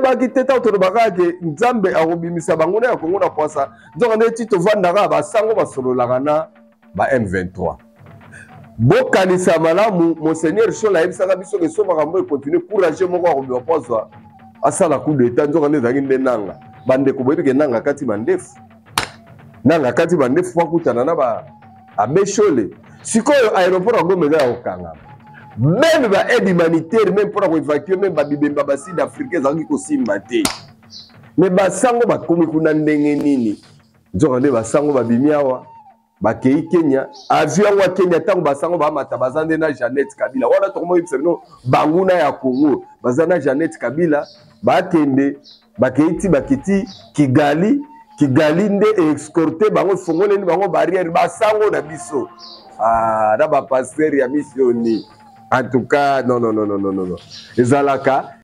baki teta to bakake nzambe arobimisa banguna ya Kongo na poisa nzoka ne tito vandaka basango basololaka na ba M23 bokanisa malamu monseigneur Chola yebisaka biso ke so makambo continue courage moko akobima poisa asala coup d'état nzoka ne ezalaki nde nanga bandeko boyebi ke nanga kati bandefu nanga kati bandefu bakutana na ba abeshole sikoyo aéroport ya Goma eza ya kokangama même ba aide humanitaire même pour évacuer même ba bibemba ba sud africain ezalaki kosimba te mais basango bakomi kuna ndenge nini nzoka nde basango babimi awa bakei Kenya avion wa Kenya tango basango bamata bazande na Jeannette Kabila wana tokomo yebisa bino banguna ya Congo bazana Jeannette Kabila bakende bakeiti bakiti Kigali nde escorté bango fongoleni bango barrière basango na biso na ba pasteur ya missioni en tout cas non ezalaka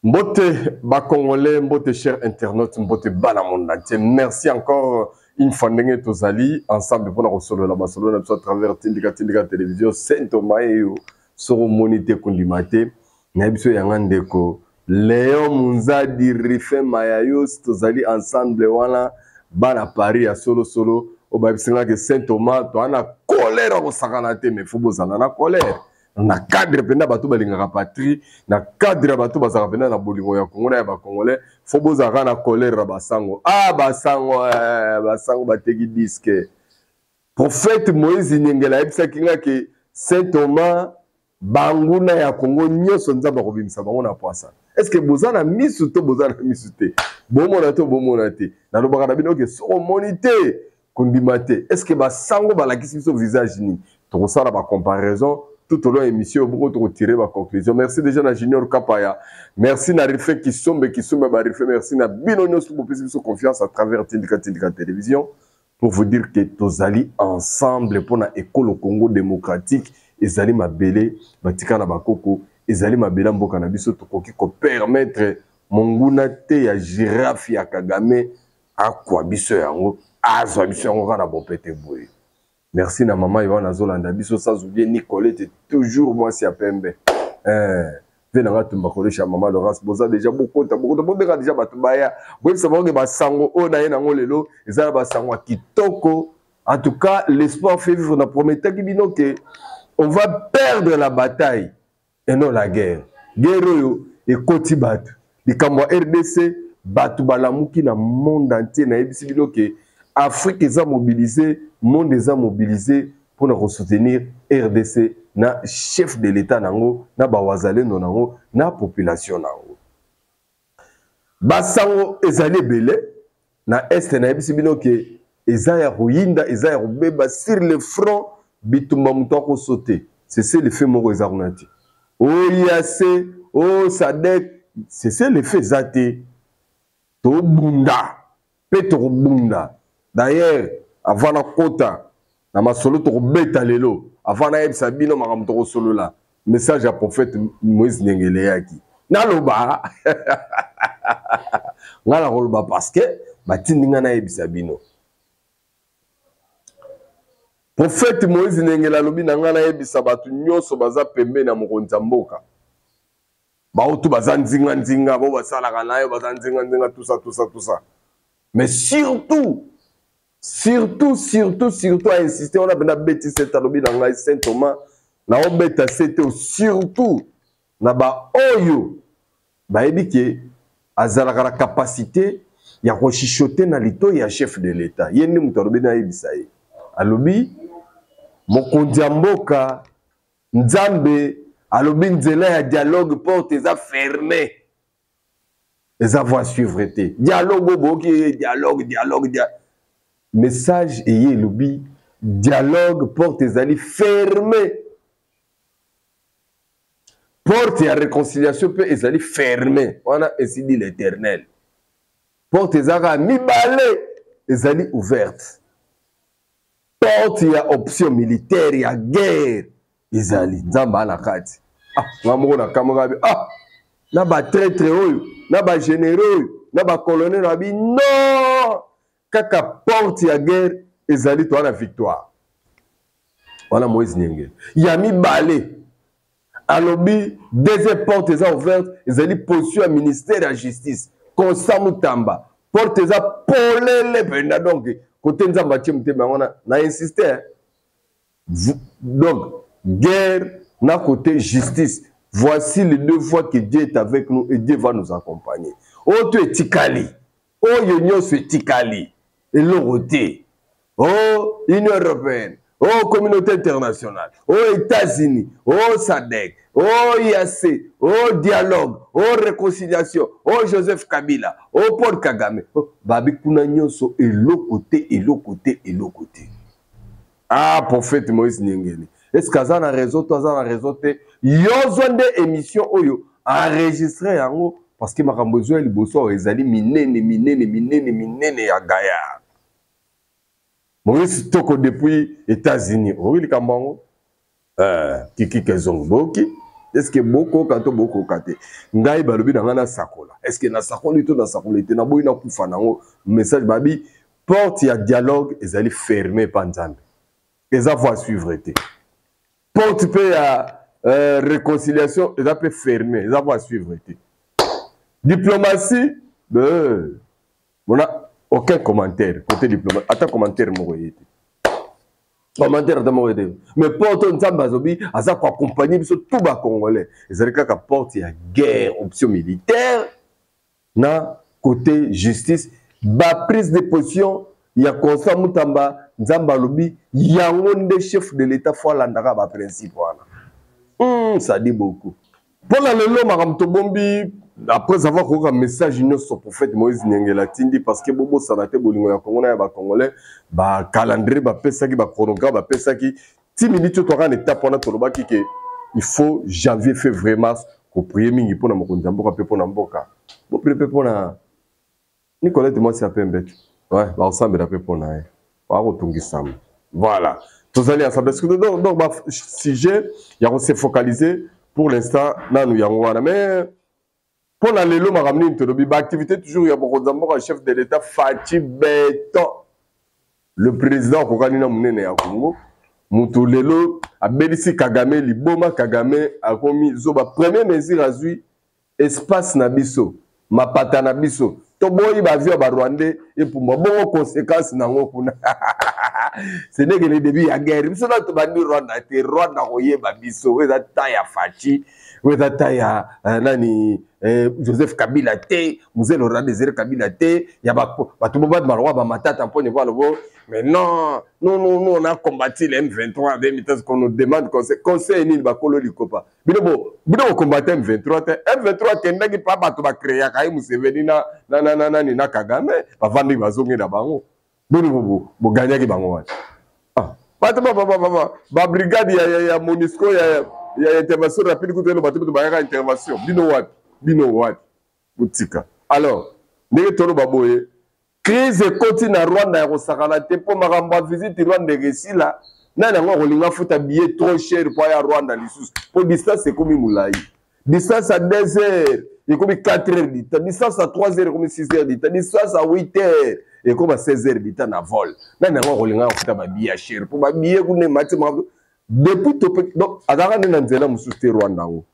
mbote ba congolais mbote chers internautes mbote bana monde entier merci encore une fois ndenge tozali ensemble pour na solo la basolo na à travers Tindika télévision Saint Thomas et soro monité kondimate na biso yanga ndeko Léon Munzadi Rife Mayayos tozali ensemble wana bana Paris ya solo obabisinga ke Saint Thomas to ana colère ko sakana te mais faut bozana na colère na cadre penda bato balingaka patrie na cadre bato bazaka penda na bolingo ya Congo na ya ba congolais faut bozaka na colère basango basango bateki disque prophète Moïse Nyengela yebisa kinga ke Saint Thomas banguna ya Congo nyoso nzamba kobimisa bango na poisa est-ce que bozana misu to bozana misu te bomona to bomona te na lobaka na bino ke so monité kondimate est-ce que basango balakisi biso visage ni to sala ba comparaison tout au long émission beaucoup to tirer ba conclusion merci déjà na Junior Kapaya merci na Rife Kisombe ba Rife merci na bino nyoso pour plus biso confiance à travers Tindika télévision pour vous dire que tozali ensemble pour na école Congo démocratique ezali mabele batika na bakoko ezali mabela mboka na biso tokoki ko permettre monguna te ya girafe ya Kagame akwa biso yango azwa biso yango kana bopete boye merci na maman Yvan Zolanda biso sans oublier Nicolette toujours moi si apembe venanga tumba kolesha maman Laurence boza déjà beaucoup bobeka déjà batubaya boye savoir que basango o na yena ngolelo ezala basango kitoko en tout cas l'espoir fait vivre na promettre kibino que on va perdre la bataille et non la guerre. Guerre et koti batu. Likamwa RDC batu balamuki na monde entier na ebisi bilo que Afrique est mobilisée, monde est mobilisé pour nous soutenir RDC na chef de l'état nango na bawazale nango na population nango. Basango ezali belé na est na ebisi bilo que ezaya ruinda ezaya rubeba sur le front bitumba muto ko sauter. C'est ça l'effet moko ezarunati. Oh IAC, oh Sadek, c'est ça l'effet zate. To bunda, petro bunda. D'ailleurs, avant la kota, na masolo to beta lelo, avant na yebisa bino makambo to solo la. Message à prophète Moïse Nyengela yaki. Naloba. Ngala roloba parce que batindinga na yebisa bino. Prophète Moïse Nyengela lobi na ngana yebisa batu nyoso baza pembe na mokonzi mboka. Baotu baza nzinga bo basalaka nayo baza nzinga tout ça. Mais surtout à insister on a bena beti cette lobi na ngai Saint Thomas na obeta c'était surtout na ba oyo ba ebike azalaka la capacité ya ko chichoter na lito ya chef de l'état. Yende muto lobi na yebisa ye. Alobi mokonzi mboka nzambe alobi nzela ya dialogue porte eza fermé eza voie suivre te dialogue boki dialogue message eye lobi dialogue porte ezali fermé porte ya réconciliation pe ezali fermé wana ainsi dit l'Éternel porte ezaka mibale ezali ouverte porte ya option militaire ya guerre ezali nzamba na kati ngamoko na kamoka na ba traître oyo na ba généraux na ba colonel abi non kaka porte ya guerre ezali to na victoire wana Moïse Nyengela ya mibale alobi deuxième porte eza ouverte ezali position ya ministère ya justice Constant Mutamba porte eza polele penda donc côté nzambe atie motema yango na insister donc guerre na côté justice. Voici les deux fois que Dieu est avec nous et Dieu va nous accompagner. Oh tu es tikali, oh union c'est tikali et l'oroté, oh Union européenne, oh communauté internationale, oh États-Unis, oh SADC, oh IAC, oh dialogue, oh réconciliation, oh Joseph Kabila, oh Paul Kagame, oh babi kuna nyonso et l'autre côté et l'autre côté et l'autre côté. Ah prophète Moïse Nyengeli. Est-ce que ça na réseau, toi ça na réseau te yozonde émission oyo enregistré yango parce que makambo zo liboso ezali minene ya gaya. Maurice Toko depuis États-Unis. Oui le kambango. Kiki Kezongboki. Est-ce que beaucoup kato beaucoup kate. Ngai balobi na ngana sakola. Est-ce que na sakola to na sakola te na boyi na kufa nango message babi porte ya dialogue ezali fermé panzambe. Eza voie suivre te. Porte pe ya réconciliation, ils ont fermé, ils ont suivre. Diplomatie, on n'a aucun commentaire côté diplomatie. Attends, commentaire, commentaire, mais porte on s'ambazobi, à ça pour accompagner tout bas congolais. Ils ont qu'à porte ya guerre, option militaire, na côté justice, bas prise de position, il y a Constant Mutamba, Nzambalobi, il y a un chef de l'État fois l'andara ba principe. Ça dit beaucoup. Pour la lelo maramto bombi après avoir eu un message union sur prophète Moïse Nyengela tindi parce que bobo sanate bolingo ya Congo na ba congolais ba calendrier ba pesa ki ba chronogramme ba pesa ki 10 minutes to ran étape on a toloba ki que il faut janvier février mars ko prier mingi pona mokonza mboka pe pona mboka bo prier pour na Nicolette moi c'est pembe ouais ba ensemble da pe pona ba ko tungisam voilà. Tous allez ensemble. Donc, sujet, il y a se focaliser pour l'instant dans nous yangwana. Mais pour la lelo maramni intolobi, activité toujours il y a beaucoup d'abord chef de l'État Fachi Beton, le président Kokanina Munene ya Congo. Mutu lelo a Belisi Kagame liboma Kagame a commis zoba première mesure azui espace na biso, mapata na biso. Toboyi ba via ba Rwandais et pour moi bon conséquences nango kuna. Ce n'est que le début de la guerre. Si on a dit Rwanda, c'est Rwanda qui est babiso. Oui, ça taille à Fachi. Oui, ça taille à Joseph Kabila. Mouzel aura désiré Kabila. Il y a pas tout le monde malroit, ma matata en point de voir le beau. Mais non, on a combattu les M23 en 2013 qu'on nous demande conseil ni le bacolo du copa. Bino combattre M23. M23 qui n'est pas battu à créer à Kaï Mousseveni na Kagame. Pas vendre les bazongs là-bas. Bon gagner qui bango ah ba brigade ya Monisco ya intervention rapide ko telo bato ba intervention bino what butika alors ndenge tolo baboye crise continue na Rwanda ya kosakana te po makambo visite Rwanda resila na nango kolinga futa billet trop cher pour ya Rwanda lisusu po distance c'est comme mulai distance à 2 heures et comme 4 heures du temps distance à 3 heures comme 6 heures du temps distance à 8 heures et comme à 16 heures du temps na vol na nango kolinga futa ba billet cher pour ba billet ko ne mati depuis topé donc azaka na nzela mususte Rwanda ngo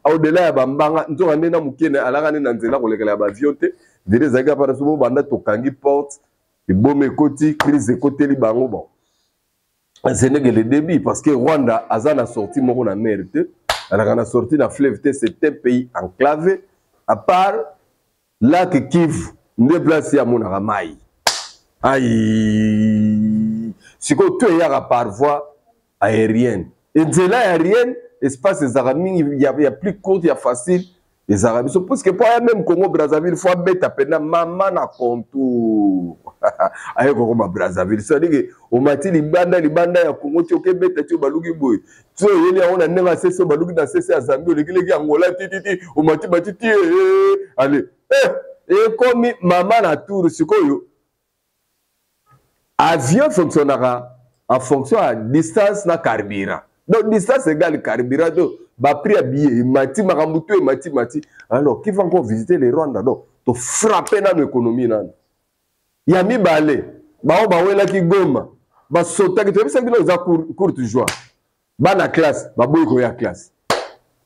au-delà ya bambanga nzoka ndena mukene alaka na nzela kolekela ba viote dele zaga para subo banda tokangi porte et bombe koti crise côté li bango bon c'est que le début parce que Rwanda azana sorti moko na merde alaka na sorti na fleuve c'est un pays enclavé à part lac Kivu ne place ya mona mai aïe siko to ya par voie aérienne et de là aérienne espace des arabes il y a plus court il y a facile les arabes parce que pour même Congo Brazzaville faut beta pena mama na contour ayo Congo Brazzaville ça dit que au mati libanda ya Congo ti oke beta ti baluki boy so yeli on a nenga seso baluki na sese ya Zambie lekile ki Angola titi au mati batiti allez et comme mama na tour sikoyo avion fonctionnera en fonction à distance na carburant. Donc distance égale carburant donc ba prix à billet mati makambuto et mati alors qui va encore visiter les Rwanda donc to frapper dans l'économie nan ya mi balé ba wela ki Goma ba sota ki to bisa bino za courte joie bana classe baboyi koya classe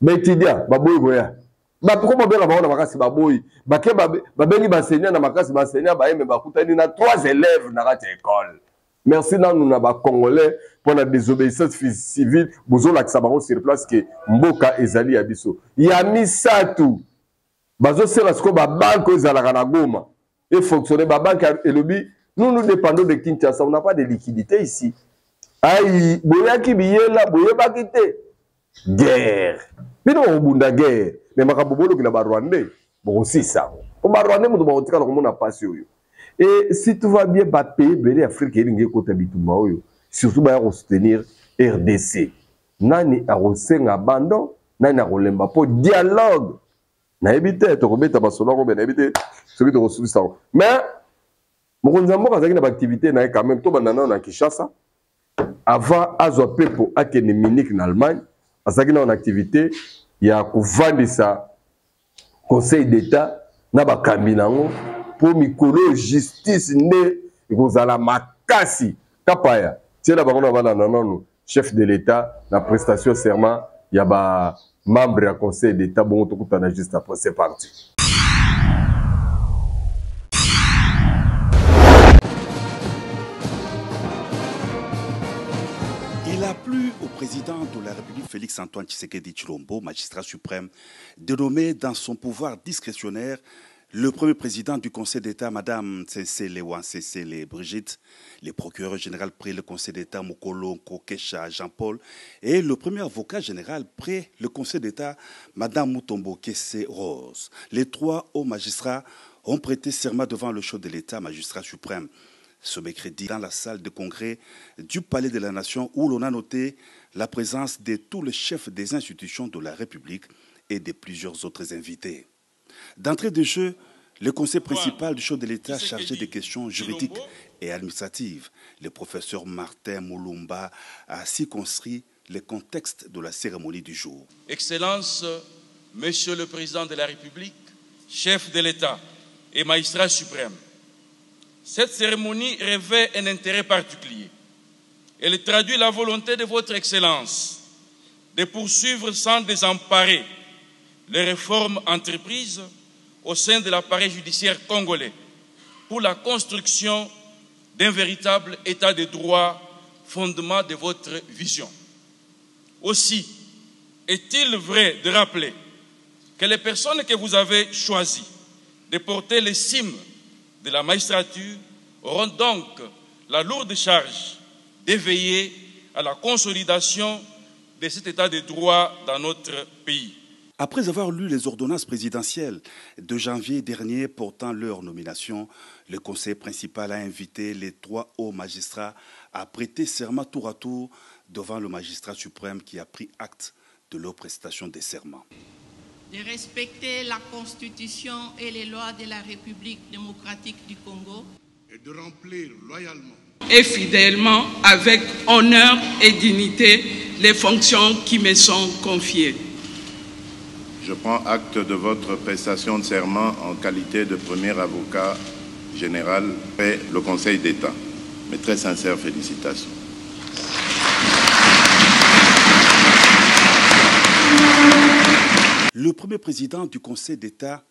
baétudia baboyi koya pourquoi babela bango na makasi baboyi bake babengi baseignant na makasi baseignant bayeme bakutani na 3 élèves na kati ya école. Merci nanu na Congolais pour la désobéissance civile bozolakisa bango sur place ke mboka ezali ya biso ya misatu bazosala siko babanke ezalaka na Goma et fonctionner babanke elobi nous dépendons de Kinshasa, on n'a pas de liquidité ici. Aïe, boyaki biyela boyebaki te guerre bino obunda guerre mais makabobolo ki na ba Rwandais bon si ça o ba Rwandais mutu ba otika na komona pasi oyo. Et si tout va bien, bah pays belé Afrique et l'Ingue côté bitumba oyo. Surtout bah on soutenir RDC. Nani a resenga abandon, nani a rolemba pour dialogue. Na éviter to robeta basolo ko ben éviter ce qui te reçu ça. Mais mon konzambo kazaki na activité na quand même to banana na Kinshasa. Avant azwa pepo akene Munich en Allemagne, azaki na activité ya kovandisa Conseil d'État na ba kambinango pour mikolo justice ne kozala makasi kapaya tiela bango na bana nanano chef de l'État na prestation serment ya ba membre ya Conseil d'État bon tokutana juste après c'est parti. Il a plu au président de la République Félix-Antoine Tshisekedi Tshilombo, magistrat suprême, de nommer dans son pouvoir discrétionnaire le premier président du Conseil d'État, Madame Tsensele Wansesele Brigitte, le procureur général près le Conseil d'État, Mokolo Kokesha Jean-Paul, et le premier avocat général près le Conseil d'État, Madame Mutombo Kesse Rose. Les 3 hauts magistrats ont prêté serment devant le chef de l'État, magistrat suprême, ce mercredi dans la salle de congrès du Palais de la Nation où l'on a noté la présence de tous les chefs des institutions de la République et de plusieurs autres invités. D'entrée de jeu, le conseil principal du chef de l'État chargé des questions juridiques et administratives, le professeur Martin Moulumba, a circonscrit le contexte de la cérémonie du jour. Excellence, Monsieur le Président de la République, chef de l'État et magistrat suprême, cette cérémonie revêt un intérêt particulier. Elle traduit la volonté de votre Excellence de poursuivre sans désemparer les réformes entreprises au sein de l'appareil judiciaire congolais pour la construction d'un véritable état de droit, fondement de votre vision. Aussi, est-il vrai de rappeler que les personnes que vous avez choisies de porter les cimes de la magistrature auront donc la lourde charge d'éveiller à la consolidation de cet état de droit dans notre pays. Après avoir lu les ordonnances présidentielles de janvier dernier portant leur nomination, le conseil principal a invité les 3 hauts magistrats à prêter serment tour à tour devant le magistrat suprême qui a pris acte de leur prestation de serment. De respecter la Constitution et les lois de la République démocratique du Congo et de remplir loyalement et fidèlement, avec honneur et dignité, les fonctions qui me sont confiées. Je prends acte de votre prestation de serment en qualité de premier avocat général et le Conseil d'État. Mes très sincères félicitations. Le premier président du Conseil d'État,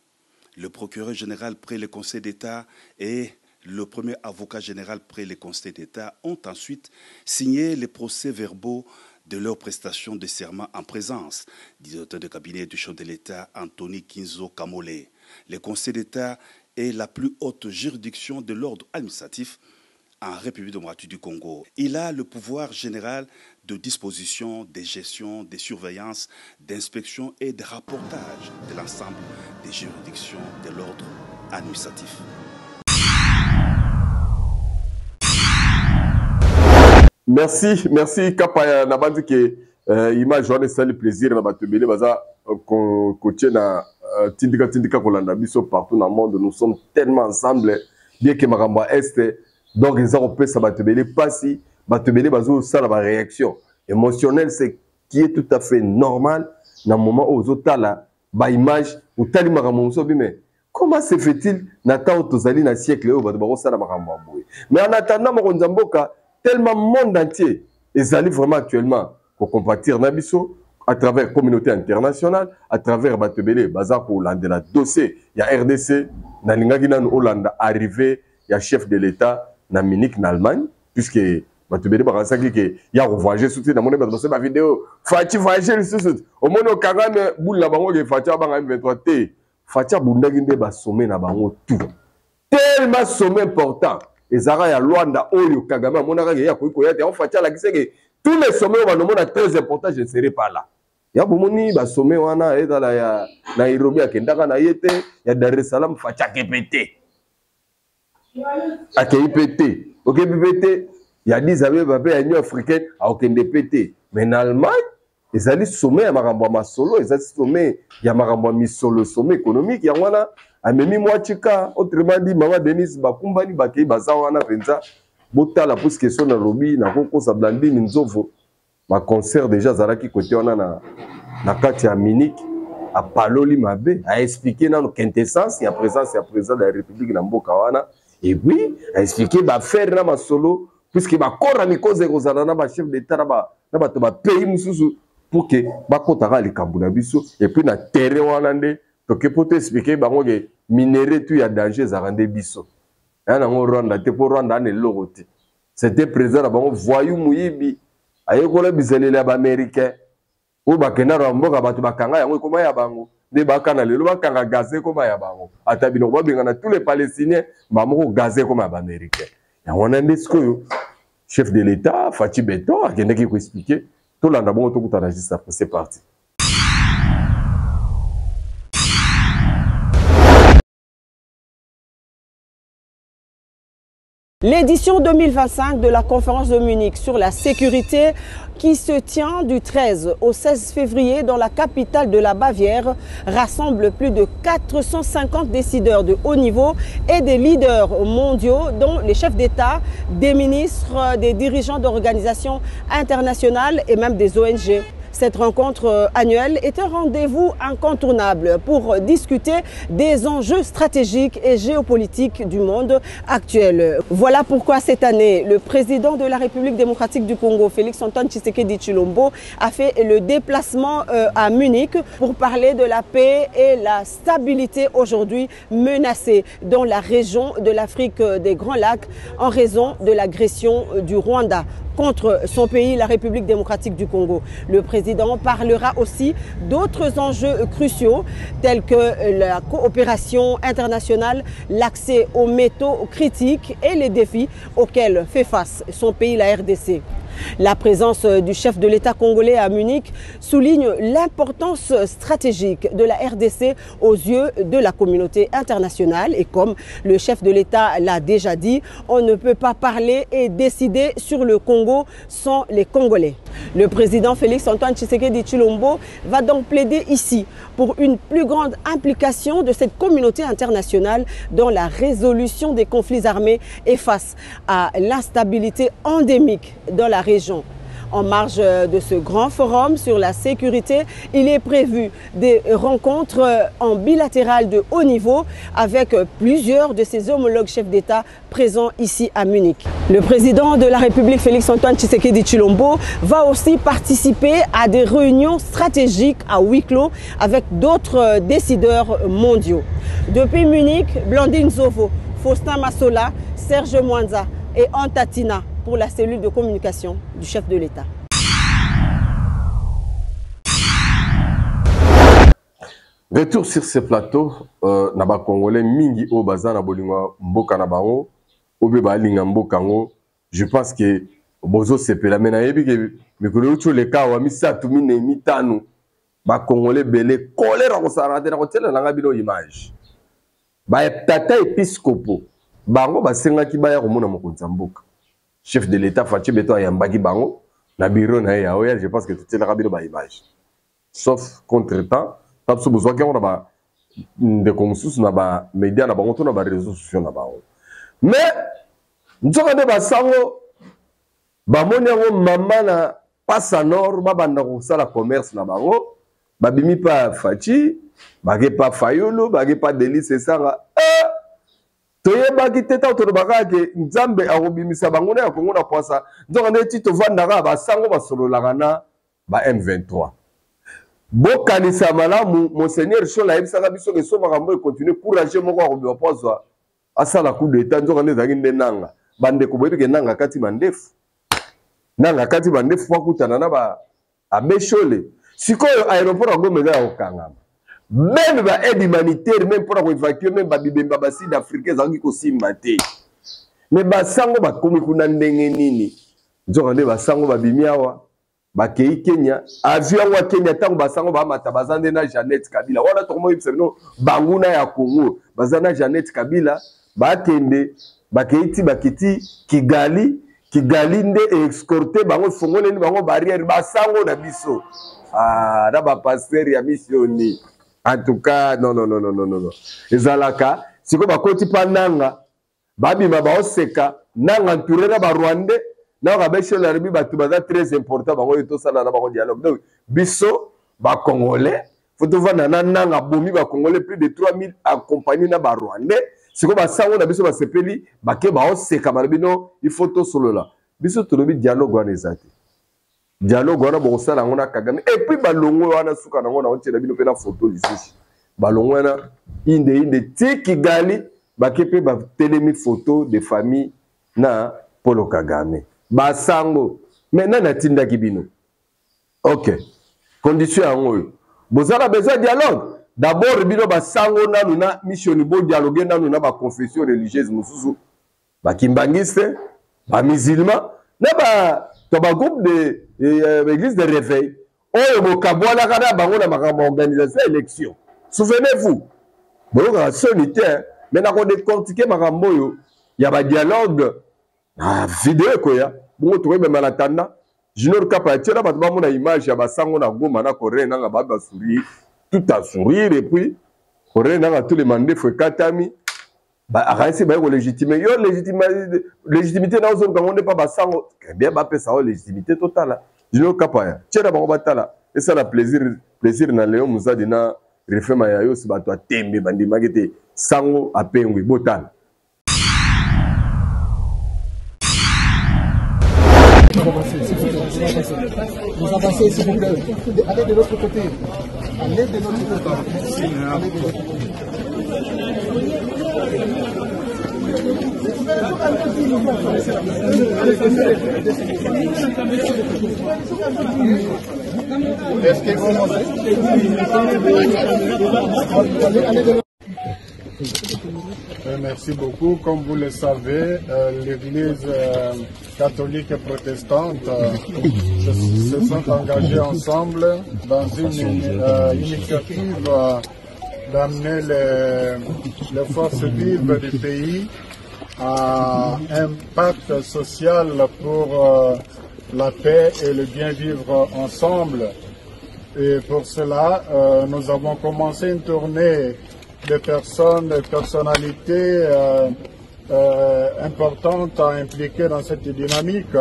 le procureur général près le Conseil d'État et le premier avocat général près le Conseil d'État ont ensuite signé les procès-verbaux de leur prestation de serment en présence du directeur de cabinet du chef de l'État, Anthony Kinzo Kamole. Le Conseil d'État est la plus haute juridiction de l'ordre administratif en République démocratique du Congo. Il a le pouvoir général de disposition, de gestion, de surveillance, d'inspection et de rapportage de l'ensemble des juridictions de l'ordre administratif. Merci Kapaya Nabandi que image journée c'est le plaisir na batebele baza coacher na tindika kolanda biso partout dans le monde. Nous sommes tellement ensemble bien que Maramba Est donc ils ont ça batebele passi batebele bazo ça la réaction émotionnelle c'est qui est tout à fait normal dans le moment où ozotala ba image ou tali Maramba so mais comment se fait-il nata tozali na siècle où bato ça la Maramba mais en attendant Makonzamboka tellement monde entier ezali vraiment actuellement compatir na biso à travers la communauté internationale, à travers Batebele, Bazar pour la dossier, il y a RDC, Nalingagi nan Hollande arrivé, il y a chef de l'État, na Munich, en Allemagne, puisque Batebele Baransaki, il y a voyagé soutien dans mon émission, ma vidéo, Fati voyager le sous, au moins au Kagame, boule la bango, Fati Abanga M23 T, Fati Abundaginde ba sommet na bango tout. Tellement sommet important. Et Zara ya Luanda, Oyo, Kagame, Monara, ya Kouykoyate, on Fati la qui tous les sommets, on va très important, je ne serai pas là. Ya bomoni ba sommet wana ezala ya Nairobi akendaka na yete ya Dar es Salaam facha kepete akepete okepete ya 10 abe babe ya Union africaine akende pété mais en Allemagne ezali sommet ya makambo ya masolo ezali sommet ya makambo ya misolo sommet économique ya wana amemi mwachika autrement dit Mama Denise bakumbani bakei baza wana penza botala pour ce question na Nairobi na koko sa Blandine Nzovo. Ma concert déjà Zaraki côté on a na kati ya Munich a paloli mabe a expliqué dans quintessence ya présence de la République na mboka wana et puis a expliqué ba faire na masolo puisque ba kora mikoze kozala na ba chef d'état na ba pays mususu pour que ba kotaka likambu na biso et puis na terrain wana nde to ke poto expliquer bango ke minerai tu ya danger za rende biso ya na Rwanda te pour Rwanda ne lorote c'était présent na bango voyou muyibi ayekola bizelele ba américain ou bakena ramboka batu bakanga yango koma ya bango de bakana lelo bakanga gazé koma ya bango atabino ba bengana tous les palestiniens bamoko gazé koma ba américain ya wana ndesko chef de l'état Fati Beto akendeki ko expliquer to landa bongo to kutana juste après c'est parti. L'édition 2025 de la conférence de Munich sur la sécurité qui se tient du 13 au 16 février dans la capitale de la Bavière rassemble plus de 450 décideurs de haut niveau et des leaders mondiaux dont les chefs d'État, des ministres, des dirigeants d'organisations internationales et même des ONG. Cette rencontre annuelle est un rendez-vous incontournable pour discuter des enjeux stratégiques et géopolitiques du monde actuel. Voilà pourquoi cette année, le président de la République démocratique du Congo, Félix Antoine Tshisekedi Tshilombo, a fait le déplacement à Munich pour parler de la paix et la stabilité aujourd'hui menacée dans la région de l'Afrique des Grands Lacs en raison de l'agression du Rwanda contre son pays, la République démocratique du Congo. Le président parlera aussi d'autres enjeux cruciaux tels que la coopération internationale, l'accès aux métaux critiques et les défis auxquels fait face son pays, la RDC. La présence du chef de l'État congolais à Munich souligne l'importance stratégique de la RDC aux yeux de la communauté internationale. Et comme le chef de l'État l'a déjà dit, on ne peut pas parler et décider sur le Congo sans les Congolais. Le président Félix Antoine Tshisekedi Tshilombo va donc plaider ici pour une plus grande implication de cette communauté internationale dans la résolution des conflits armés et face à l'instabilité endémique dans la région. En marge de ce grand forum sur la sécurité, il est prévu des rencontres en bilatéral de haut niveau avec plusieurs de ses homologues chefs d'État présents ici à Munich. Le président de la République, Félix Antoine Tshisekedi Tshilombo, va aussi participer à des réunions stratégiques à huis clos avec d'autres décideurs mondiaux. Depuis Munich, Blandine Zovo, Faustin Massola, Serge Mwanza et Antatina pour la cellule de communication du chef de l'État. Retour sur ce plateau, naba Congolais mingi o baza na bolingo mboka na bango, obe ba linga mboka ngo. Je pense que bozo sepela mena yebi ke mikolo ucho le kawa misatu mine mitano ba Congolais belé colère ko sarate na ko tela na ngabino image. Ba tata episcopo bango basengaki baya ko mona mokonzi mboka. Chef de l'État Fati Beto ayambaki bango na bureau na ya je pense que tout est là rabino ba image. Sauf contre-temps, tapso besoin que on ba de consus na ba média na bango to na ba réseaux sociaux na bango. Mais nzoka de ba sango ba moni ngo mama na passa nord ba banda ko sala commerce na bango ba bimi pa Fati ba ke pa Fayulu ba ke pa Delice Sanga toyebaki teta otolobaka ke nzambe akobimisa bango na ya Kongo na kwasa nzoka nde ti tovandaka basango basololaka na ba M23 bokanisa malamu monseigneur Chola yebisaka biso ke so makambo continue courage moko akobima pozwa asala coup d'état nzoka nde ezalaki nde nanga bandeko boyebi ke nanga kati bandefu bakutana na ba abeshole sikoyo aéroport ya Goma eza ya kokangama même ba aide humanitaire même mpona koévacuer même babibemba basud africain ezalaki kosimba te me basango bakomi kuna ndenge nini nzoka nde basango babimi awa bakei Kenya avion wa Kenya tango basango bamata bazande na Jeannette Kabila wana tokomo yebisa bino banguna ya Congo bazana Jeannette Kabila bakende bakeiti bakiti Kigali nde escorté bango fongoleni bango barrière basango na biso na ba pasteur ya missioni en tout cas non ezalaka siko bakoti pa nanga babima baoseka nanga entouré na ba Rwandais na rabeshe la ribi batu baza très important bango to sala na bango dialogue donc biso ba congolais faut vana na nanga bomi ba congolais plus de 3000 accompagnés na ba Rwandais siko ba sango na biso ba sepeli bake ba oseka balbino il faut to solo la biso to lobi dialogue wana ezati dialogue wana bo sala ngona Kagame et puis balongo wana suka na ngona otela bino pe na photo lisishi balongo wana inde tiki gali bake pe ba telemi photo de famille na Polo Kagame basango maintenant natinda kibino OK condition yango bozala besoin dialogue d'abord bino basango nanu na mission bo dialogue nanu na ba confession religieuse mususu ba kimbangiste ba musulman na ba groupe de église de réveil oyo bokabwana kana bango na makambo organisation élection souvenez-vous boyoka solitaire mais na ko décortiquer makambo yo ya ba dialogue vidéo koya bongo tokoyeba malatanda Junior Kapa tiena bato bamona image ya basango na Goma na Corée nanga ba sourire tout à sourire et puis Corée nanga tous les mandés fwe katami ba arrêter ba ko légitimer yo légitimité na ozo kango ne pas basango bien ba pesa o légitimité totale Junior Kapa ya tiena bango batala et ça la plaisir na Léon Muzadi na refema ya yo si bato atembe bandi magete sango apengwi botala. Vous avancez, s'il vous plaît. Allez de l'autre côté. Allez de l'autre côté. Allez de l'autre côté. Est-ce qu'ils vont monter? Allez de l'autre. Merci beaucoup. Comme vous le savez, l'Église catholique et protestante se sont engagés ensemble dans une initiative d'amener les forces vives du pays à un pacte social pour la paix et le bien vivre ensemble. Et pour cela, nous avons commencé une tournée de personnes, de personnalités importantes à impliquer dans cette dynamique.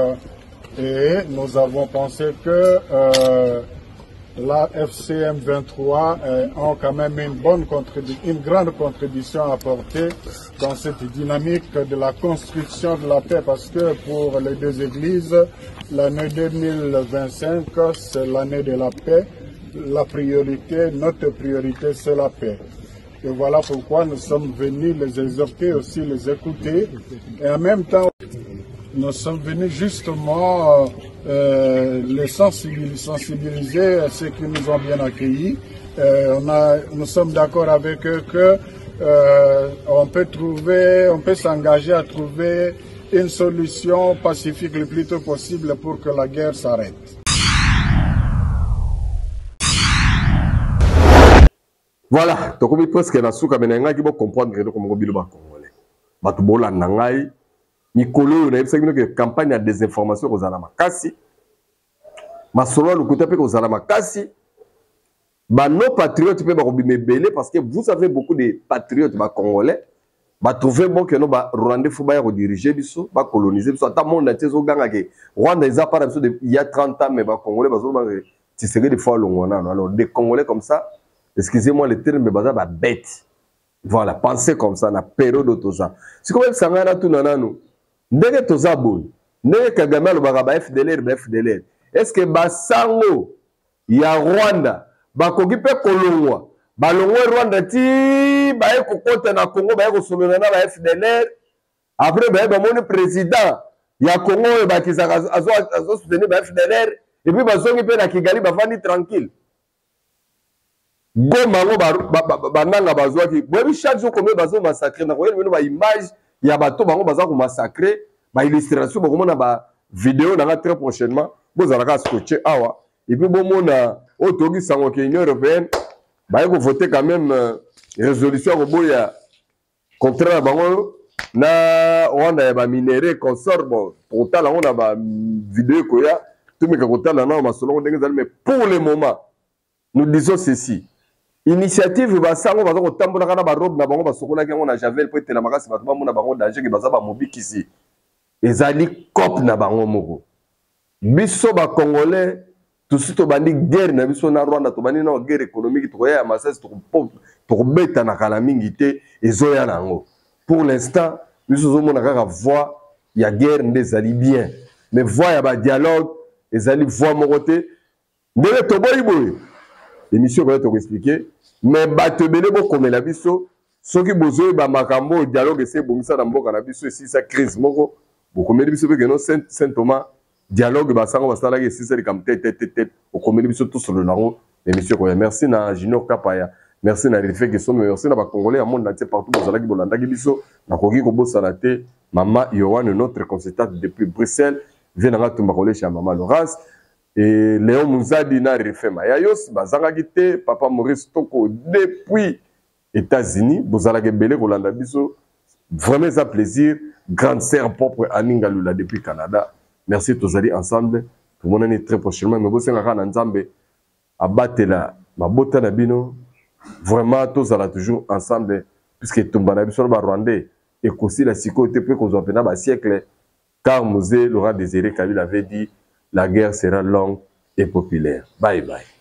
Et nous avons pensé que la FCM 23 ont quand même une grande contribution à apporter dans cette dynamique de la construction de la paix, parce que pour les deux églises, l'année 2025, c'est l'année de la paix. La priorité, notre priorité, c'est la paix. Et voilà pourquoi nous sommes venus les exhorter, aussi les écouter. Et en même temps, nous sommes venus justement les sensibiliser à ceux qui nous ont bien accueillis. Nous sommes d'accord avec eux que on peut s'engager à trouver une solution pacifique le plus tôt possible pour que la guerre s'arrête. Voilà, tokomi presque na suka menanga ki bo comprendre que comme ngobilo ba congolais. Batu bola nangai mikolo na yebisa que campagne de désinformation ko zala makasi. Masolo lukuta pe ko zala makasi. Ba nos patriotes pe ba ko bimebele parce que vous avez beaucoup de patriotes ba congolais. Ba trouver bon que no ba Rwanda fou ba ya ko diriger biso, ba coloniser biso ata monde tezo ganga ke Rwanda ils a pas biso il y a 30 ans mais ba congolais ba zo ba tisere de fois longona. Alors des congolais comme ça. Excusez-moi le terme, mais c'est bête. Voilà, pensez comme ça, na période de ça. C'est comme ça, on a tout nanano. Ndenge toza bon, ndenge Kagame le bagaba FDLR, FDLR. Est-ce que basango ya Rwanda bakoki pe kolongwa balongwe Rwanda ti baye kokota na Congo baye kosolola na ba FDLR après baye bamoni président ya Congo bakizaka azo soutenir ba FDLR et puis bazongi pe na Kigali bafandi tranquille Goma ngo bananga bazwaki boyebi chaque jour combien bazo massacrer na koyeli bino ba image ya bato bango baza ko massacrer ba illustration bakomona ba vidéo na très prochainement bozalaka scotché awa et puis bomona otoki sango ke Union européenne baye ko voter quand même résolution ko boya contraire bango na Rwanda ya ba minéraux consort bon total on a ba vidéo ko ya tumika kotala na masolo ndenge zali mais pour le moment nous disons ceci initiative basango baza kotambola kana ba robe na bango basokola ki na javel po etela makasi bato bamona bango danger ki baza ba mobikisi ezali cop na bango moko biso ba congolais tout to bandi guerre na biso na Rwanda to bandi na guerre économique to ya masasi to beta na kala mingi te ezoya nango pour l'instant biso zo mona kaka voix ya guerre ndezali bien mais voix ya ba dialogue ezali voix moko te ndele to boyiboye émission va te expliquer mais batebele bo komela biso soki bozoyi ba makambo dialogue ese bongisa na mboka na biso esi sa crise moko bokomeli biso pe no Saint Thomas dialogue basango basala ke esi sa likam tete okomeli biso tous le lango émission ko merci na Junior Kapaya merci na Rife que somme merci na ba congolais à monde entier partout bozala ki bolanda ki biso na koki ko bosala te mama Yohan notre consultante depuis Bruxelles vient na tumba kolé chez mama Laurence et Léon Mouzadi na refema yayos bazanga kité papa Maurice Toko depuis États-Unis bozala ke belé kolanda biso vraiment ça plaisir grande sœur propre Aninga Lula depuis Canada merci tous allez ensemble tout le monde est très prochainement mais bosenga kana nzambe abatela mabota na bino vraiment tous allons toujours ensemble puisque tumbana biso ba Rwandais et aussi la sécurité peut qu'on soit pendant ba siècle car Mosé Laurent Désiré Kabila avait dit la guerre sera longue et populaire. Bye bye.